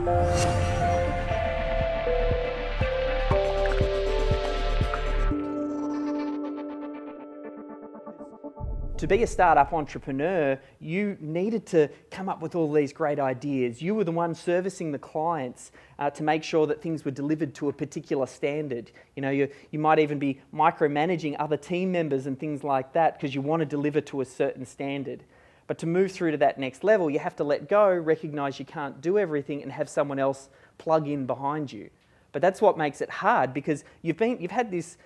To be a startup entrepreneur, you needed to come up with all these great ideas. You were the one servicing the clients to make sure that things were delivered to a particular standard. You know, you might even be micromanaging other team members and things like that because you want to deliver to a certain standard. But to move through to that next level, you have to let go, recognize you can't do everything, and have someone else plug in behind you. But that's what makes it hard, because you've had this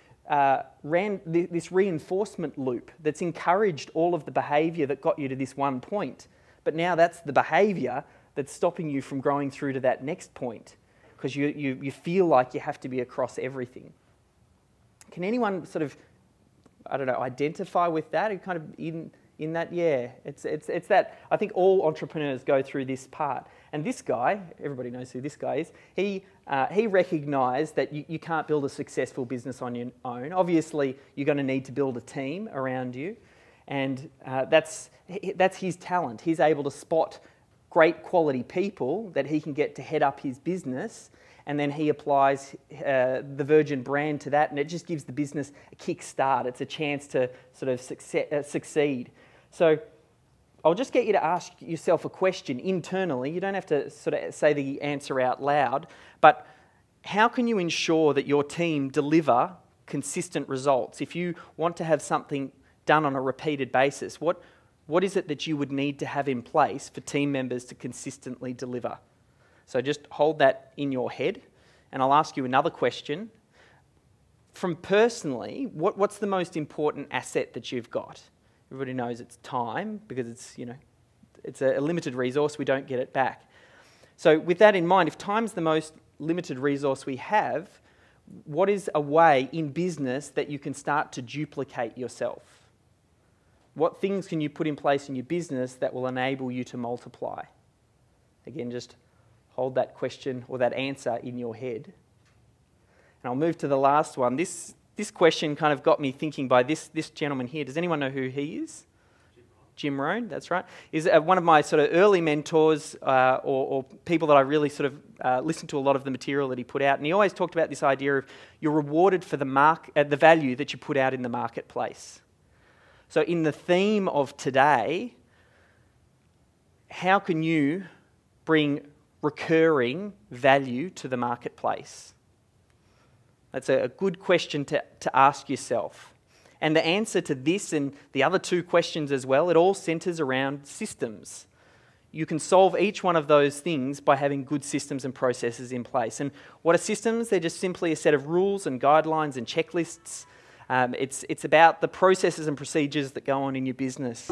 this reinforcement loop that's encouraged all of the behaviour that got you to this one point. But now that's the behaviour that's stopping you from growing through to that next point, because you feel like you have to be across everything. Can anyone sort of, I don't know, identify with that? Kind of in that, yeah. It's that, I think all entrepreneurs go through this part. And this guy, everybody knows who this guy is, he recognised that you can't build a successful business on your own. Obviously, you're going to need to build a team around you, and that's his talent. He's able to spot great quality people that he can get to head up his business, and then he applies the Virgin brand to that, and it just gives the business a kick start. It's a chance to sort of succeed. So I'll just get you to ask yourself a question internally. You don't have to sort of say the answer out loud, but how can you ensure that your team deliver consistent results? If you want to have something done on a repeated basis, what is it that you would need to have in place for team members to consistently deliver? So just hold that in your head, and I'll ask you another question. From personally, what's the most important asset that you've got? Everybody knows it's time, because it's a limited resource. We don't get it back. So with that in mind, if time's the most limited resource we have, what is a way in business that you can start to duplicate yourself? What things can you put in place in your business that will enable you to multiply? Again, just hold that question or that answer in your head. And I'll move to the last one. This question kind of got me thinking by this gentleman here. Does anyone know who he is? Jim Rohn, that's right. Is one of my sort of early mentors or people that I really sort of listened to a lot of the material that he put out. And he always talked about this idea of you're rewarded for the value that you put out in the marketplace. So in the theme of today, how can you bring recurring value to the marketplace? That's a good question to ask yourself. And the answer to this and the other two questions as well, it all centres around systems. You can solve each one of those things by having good systems and processes in place. And what are systems? They're just simply a set of rules and guidelines and checklists. It's about the processes and procedures that go on in your business.